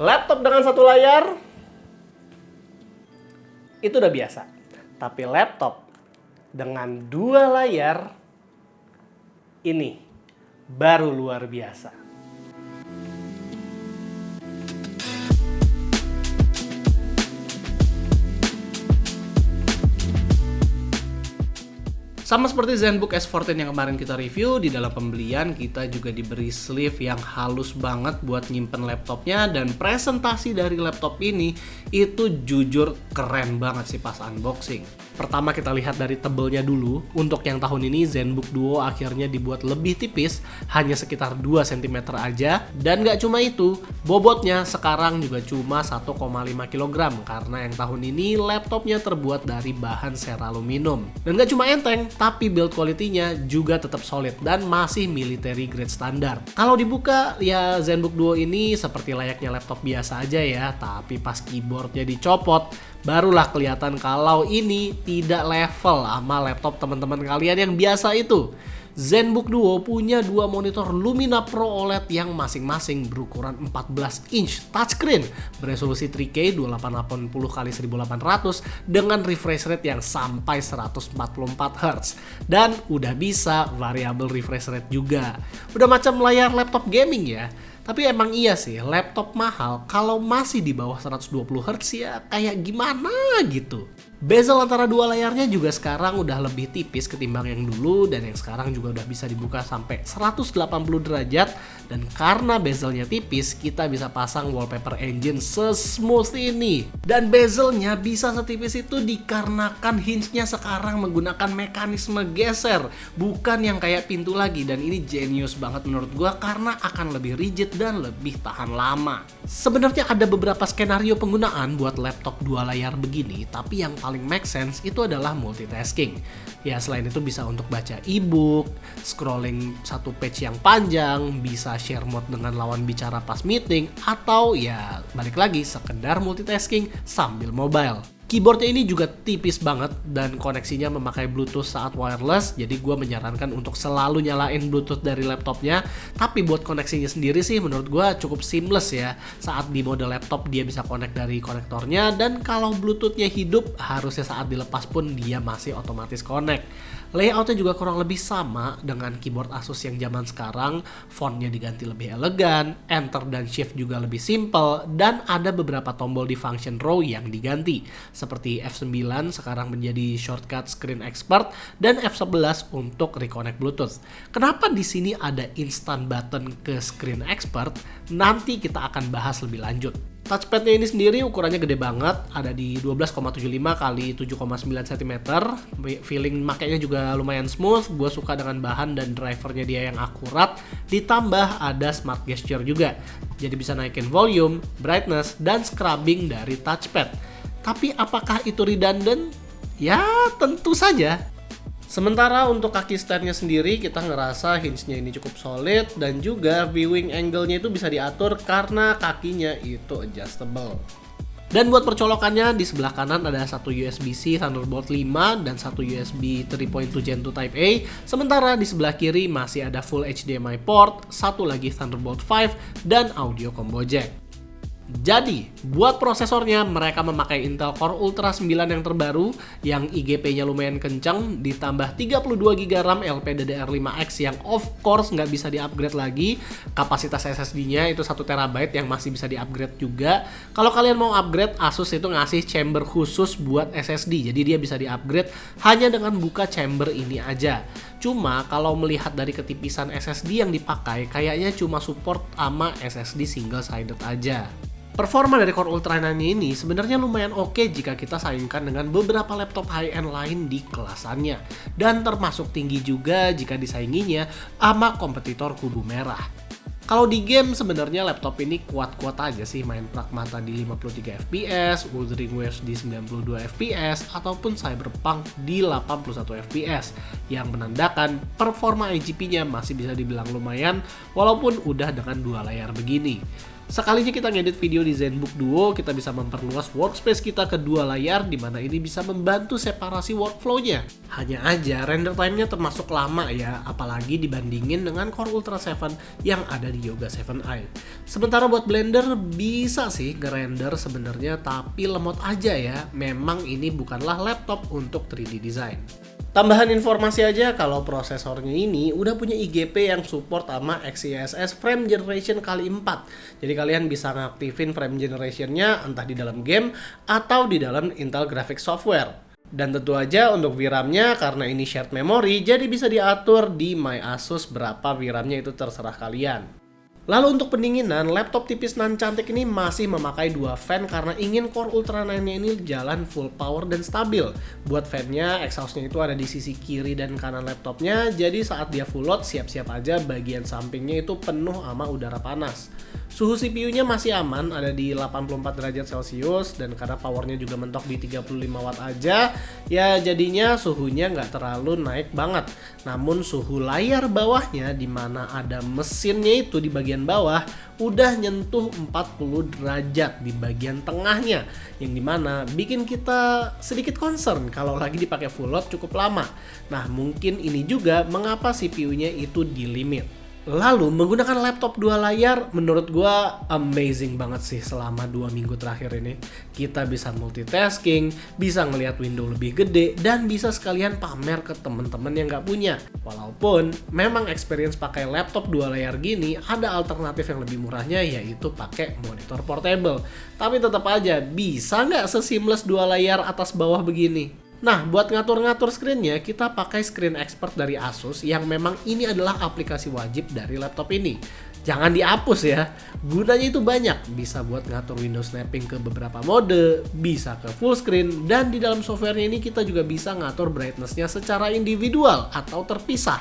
Laptop dengan satu layar itu udah biasa. Tapi laptop dengan dua layar ini baru luar biasa. Sama seperti ZenBook S14 yang kemarin kita review, di dalam pembelian kita juga diberi sleeve yang halus banget buat nyimpen laptopnya, dan presentasi dari laptop ini itu jujur keren banget sih pas unboxing. Pertama kita lihat dari tebelnya dulu. Untuk yang tahun ini ZenBook Duo akhirnya dibuat lebih tipis, hanya sekitar 2 cm aja. Dan gak cuma itu, bobotnya sekarang juga cuma 1,5 kg karena yang tahun ini laptopnya terbuat dari bahan seraluminium. Dan gak cuma enteng, tapi build quality-nya juga tetap solid dan masih military grade standar. Kalau dibuka, ya ZenBook Duo ini seperti layaknya laptop biasa aja ya, tapi pas keyboardnya dicopot, barulah kelihatan kalau ini tidak level sama laptop teman-teman kalian yang biasa itu. ZenBook Duo punya dua monitor Lumina Pro OLED yang masing-masing berukuran 14 inch touchscreen beresolusi 3K 2880x1800 dengan refresh rate yang sampai 144 Hz dan udah bisa variable refresh rate juga. Udah macam layar laptop gaming ya. Tapi emang iya sih, laptop mahal kalau masih di bawah 120 Hz ya kayak gimana gitu. Bezel antara dua layarnya juga sekarang udah lebih tipis ketimbang yang dulu, dan yang sekarang juga udah bisa dibuka sampai 180 derajat. Dan karena bezelnya tipis, kita bisa pasang wallpaper engine sesmooth ini. Dan bezelnya bisa setipis itu dikarenakan hinge-nya sekarang menggunakan mekanisme geser, bukan yang kayak pintu lagi. Dan ini genius banget menurut gua karena akan lebih rigid dan lebih tahan lama. Sebenarnya ada beberapa skenario penggunaan buat laptop dua layar begini, tapi yang paling make sense itu adalah multitasking. Ya selain itu bisa untuk baca e-book, scrolling satu page yang panjang, bisa share mode dengan lawan bicara pas meeting, atau ya balik lagi sekedar multitasking sambil mobile. Keyboardnya ini juga tipis banget dan koneksinya memakai Bluetooth saat wireless, jadi gue menyarankan untuk selalu nyalain Bluetooth dari laptopnya. Tapi buat koneksinya sendiri sih menurut gue cukup seamless ya. Saat di mode laptop dia bisa connect dari konektornya, dan kalau Bluetoothnya hidup harusnya saat dilepas pun dia masih otomatis connect. Layoutnya juga kurang lebih sama dengan keyboard Asus yang zaman sekarang. Fontnya diganti lebih elegan, enter dan shift juga lebih simple, dan ada beberapa tombol di function row yang diganti. Seperti F9 sekarang menjadi shortcut screen expert, dan F11 untuk reconnect Bluetooth. Kenapa di sini ada instant button ke screen expert? Nanti kita akan bahas lebih lanjut. Touchpadnya ini sendiri ukurannya gede banget, ada di 12,75 x 7,9 cm. Feeling makainya juga lumayan smooth, gue suka dengan bahan dan drivernya dia yang akurat. Ditambah ada smart gesture juga, jadi bisa naikin volume, brightness, dan scrubbing dari touchpad. Tapi apakah itu redundant? Ya tentu saja. Sementara untuk kaki standnya sendiri kita ngerasa hinge-nya ini cukup solid, dan juga viewing angle-nya itu bisa diatur karena kakinya itu adjustable. Dan buat percolokannya di sebelah kanan ada satu USB-C Thunderbolt 5 dan satu USB 3.2 Gen 2 Type A. Sementara di sebelah kiri masih ada full HDMI port, satu lagi Thunderbolt 5 dan audio combo jack. Jadi, buat prosesornya mereka memakai Intel Core Ultra 9 yang terbaru yang IGP-nya lumayan kencang, ditambah 32GB RAM LPDDR5X yang of course nggak bisa di-upgrade lagi. Kapasitas SSD-nya itu 1TB yang masih bisa di-upgrade juga. Kalau kalian mau upgrade, Asus itu ngasih chamber khusus buat SSD, jadi dia bisa di-upgrade hanya dengan buka chamber ini aja. Cuma kalau melihat dari ketipisan SSD yang dipakai, kayaknya cuma support sama SSD single sided aja. Performa dari Core Ultra 9 ini sebenarnya lumayan oke jika kita saingkan dengan beberapa laptop high-end lain di kelasannya. Dan termasuk tinggi juga jika disainginya sama kompetitor kubu merah. Kalau di game sebenarnya laptop ini kuat-kuat aja sih, main Pragmata di 53 fps, Wuthering Waves di 92 fps, ataupun Cyberpunk di 81 fps, yang menandakan performa IGP-nya masih bisa dibilang lumayan walaupun udah dengan dua layar begini. Sekalinya kita ngedit video di ZenBook Duo, kita bisa memperluas workspace kita ke dua layar, di mana ini bisa membantu separasi workflow-nya. Hanya aja render time-nya termasuk lama ya, apalagi dibandingin dengan Core Ultra 7 yang ada di Yoga 7i. Sementara buat Blender bisa sih ngerender sebenarnya, tapi lemot aja ya. Memang ini bukanlah laptop untuk 3D design. Tambahan informasi aja kalau prosesornya ini udah punya IGP yang support sama XeSS Frame Generation kali 4. Jadi kalian bisa ngaktifin frame generationnya entah di dalam game atau di dalam Intel Graphics Software. Dan tentu aja untuk VRAM-nya karena ini shared memory, jadi bisa diatur di My Asus berapa VRAM-nya itu terserah kalian. Lalu untuk pendinginan, laptop tipis nan cantik ini masih memakai dua fan karena ingin Core Ultra 9-nya ini jalan full power dan stabil. Buat fan-nya, exhaust-nya itu ada di sisi kiri dan kanan laptopnya, jadi saat dia full load, siap-siap aja bagian sampingnya itu penuh sama udara panas. Suhu CPU-nya masih aman, ada di 84 derajat Celcius, dan karena powernya juga mentok di 35 watt aja, ya jadinya suhunya nggak terlalu naik banget. Namun suhu layar bawahnya, di mana ada mesinnya itu di bagian bawah, udah nyentuh 40 derajat di bagian tengahnya, yang dimana bikin kita sedikit concern kalau lagi dipakai full load cukup lama. Nah, mungkin ini juga mengapa CPU-nya itu di limit. Lalu menggunakan laptop dua layar menurut gua amazing banget sih selama 2 minggu terakhir ini. Kita bisa multitasking, bisa ngelihat window lebih gede, dan bisa sekalian pamer ke temen-temen yang nggak punya. Walaupun memang experience pakai laptop dua layar gini ada alternatif yang lebih murahnya, yaitu pakai monitor portable. Tapi tetap aja bisa nggak seseamless dua layar atas bawah begini? Nah, buat ngatur-ngatur screen-nya, kita pakai Screen Expert dari Asus yang memang ini adalah aplikasi wajib dari laptop ini. Jangan dihapus ya, gunanya itu banyak. Bisa buat ngatur window snapping ke beberapa mode, bisa ke full screen, dan di dalam softwarenya ini kita juga bisa ngatur brightness-nya secara individual atau terpisah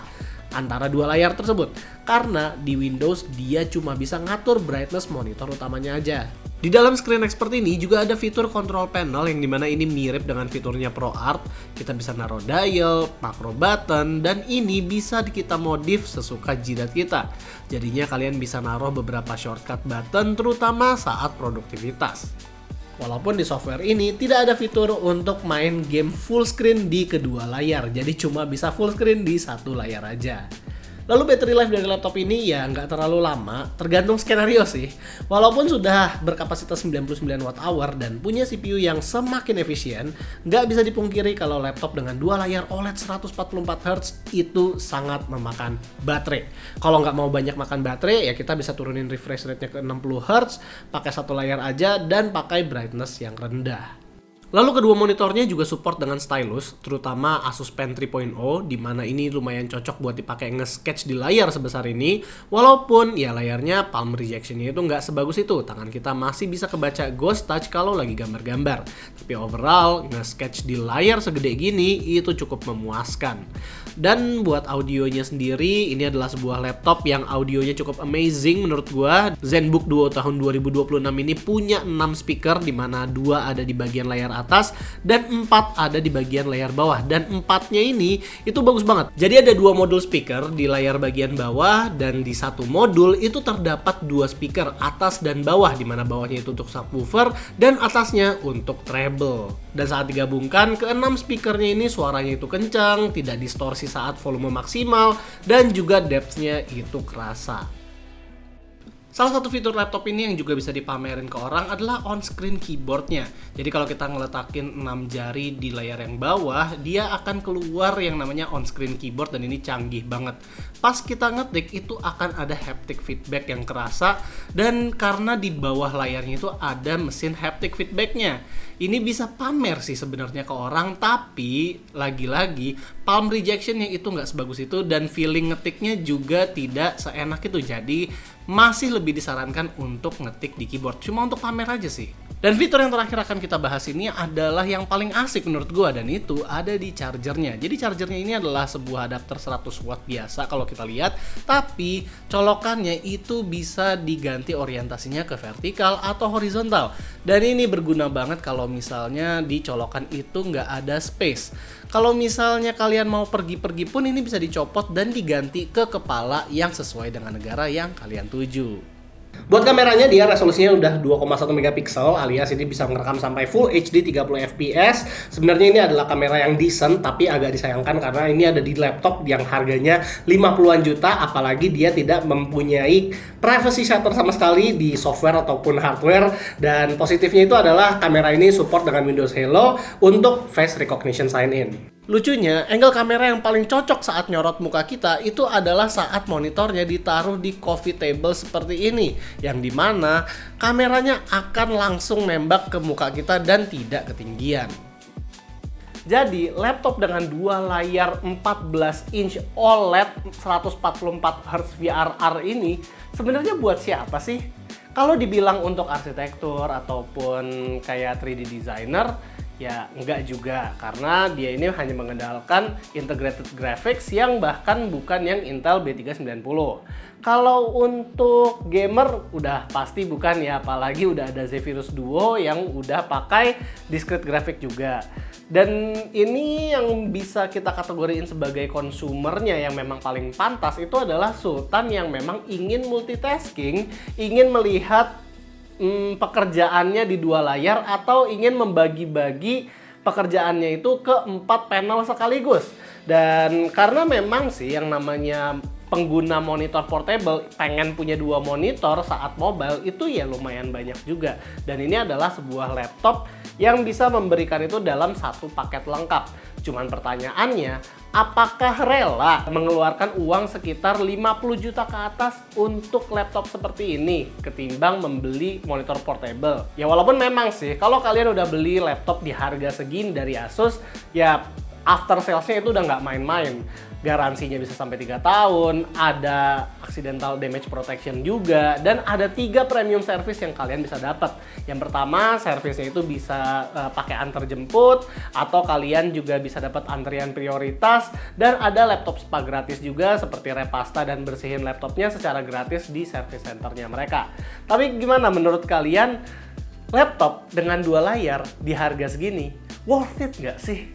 antara dua layar tersebut. Karena di Windows dia cuma bisa ngatur brightness monitor utamanya aja. Di dalam Screen Expert ini juga ada fitur control panel yang dimana ini mirip dengan fiturnya ProArt. Kita bisa naruh dial, macro button, dan ini bisa kita modif sesuka jidat kita. Jadinya kalian bisa naruh beberapa shortcut button terutama saat produktivitas. Walaupun di software ini tidak ada fitur untuk main game full screen di kedua layar, jadi cuma bisa full screen di satu layar aja. Lalu battery life dari laptop ini ya nggak terlalu lama, tergantung skenario sih. Walaupun sudah berkapasitas 99 Wh dan punya CPU yang semakin efisien, nggak bisa dipungkiri kalau laptop dengan dua layar OLED 144Hz itu sangat memakan baterai. Kalau nggak mau banyak makan baterai, ya kita bisa turunin refresh rate-nya ke 60Hz, pakai satu layar aja, dan pakai brightness yang rendah. Lalu kedua monitornya juga support dengan stylus, terutama Asus Pen 3.0, di mana ini lumayan cocok buat dipakai nge-sketch di layar sebesar ini. Walaupun ya layarnya palm rejection-nya itu nggak sebagus itu, tangan kita masih bisa kebaca ghost touch kalau lagi gambar-gambar. Tapi overall, nge-sketch di layar segede gini itu cukup memuaskan. Dan buat audionya sendiri, ini adalah sebuah laptop yang audionya cukup amazing menurut gua. ZenBook Duo tahun 2026 ini punya 6 speaker, di mana 2 ada di bagian layar atas dan 4 ada di bagian layar bawah, dan 4-nya ini itu bagus banget. Jadi ada 2 modul speaker di layar bagian bawah, dan di satu modul itu terdapat 2 speaker atas dan bawah, di mana bawahnya itu untuk subwoofer dan atasnya untuk treble. Dan saat digabungkan ke 6 speakernya ini suaranya itu kencang, tidak distorsi saat volume maksimal, dan juga depth-nya itu kerasa. Salah satu fitur laptop ini yang juga bisa dipamerin ke orang adalah on-screen keyboardnya. Jadi kalau kita ngeletakin 6 jari di layar yang bawah, dia akan keluar yang namanya on-screen keyboard, dan ini canggih banget. Pas kita ngetik itu akan ada haptic feedback yang kerasa, dan karena di bawah layarnya itu ada mesin haptic feedbacknya. Ini bisa pamer sih sebenarnya ke orang, tapi lagi-lagi palm rejectionnya itu nggak sebagus itu, dan feeling ngetiknya juga tidak seenak itu. Jadi masih lebih disarankan untuk ngetik di keyboard, cuma untuk pamer aja sih. Dan fitur yang terakhir akan kita bahas ini adalah yang paling asik menurut gua, dan itu ada di chargernya. Jadi chargernya ini adalah sebuah adapter 100 watt biasa kalau kita lihat, tapi colokannya itu bisa diganti orientasinya ke vertikal atau horizontal. Dan ini berguna banget kalau misalnya di colokan itu nggak ada space. Kalau misalnya kalian mau pergi-pergi pun ini bisa dicopot dan diganti ke kepala yang sesuai dengan negara yang kalian tuju. Buat kameranya dia resolusinya udah 2,1 megapiksel alias ini bisa merekam sampai Full HD 30 fps. Sebenarnya ini adalah kamera yang decent tapi agak disayangkan karena ini ada di laptop yang harganya 50-an juta, apalagi dia tidak mempunyai privacy shutter sama sekali di software ataupun hardware. Dan positifnya itu adalah kamera ini support dengan Windows Hello untuk face recognition sign in. Lucunya, angle kamera yang paling cocok saat nyorot muka kita itu adalah saat monitornya ditaruh di coffee table seperti ini, yang dimana kameranya akan langsung nembak ke muka kita dan tidak ketinggian. Jadi, laptop dengan dua layar 14 inch OLED 144Hz VRR ini sebenarnya buat siapa sih? Kalau dibilang untuk arsitektur ataupun kayak 3D designer, ya enggak juga, karena dia ini hanya mengandalkan integrated graphics yang bahkan bukan yang Intel B390. Kalau untuk gamer udah pasti bukan ya, apalagi udah ada Zephyrus Duo yang udah pakai discrete graphic juga. Dan ini yang bisa kita kategoriin sebagai konsumernya yang memang paling pantas itu adalah Sultan yang memang ingin multitasking, ingin melihat pekerjaannya di dua layar atau ingin membagi-bagi pekerjaannya itu ke 4 panel sekaligus. Dan karena memang sih yang namanya pengguna monitor portable pengen punya 2 monitor saat mobile itu ya lumayan banyak juga. Dan ini adalah sebuah laptop yang bisa memberikan itu dalam satu paket lengkap. Cuman pertanyaannya, apakah rela mengeluarkan uang sekitar 50 juta ke atas untuk laptop seperti ini ketimbang membeli monitor portable? Ya walaupun memang sih kalau kalian udah beli laptop di harga segini dari Asus, ya after sales-nya itu udah nggak main-main. Garansinya bisa sampai 3 tahun, ada accidental damage protection juga, dan ada 3 premium service yang kalian bisa dapat. Yang pertama, servisnya itu bisa pakai antar jemput, atau kalian juga bisa dapat antrian prioritas, dan ada laptop spa gratis juga seperti repasta dan bersihin laptopnya secara gratis di service centernya mereka. Tapi gimana menurut kalian, laptop dengan 2 layar di harga segini, worth it nggak sih?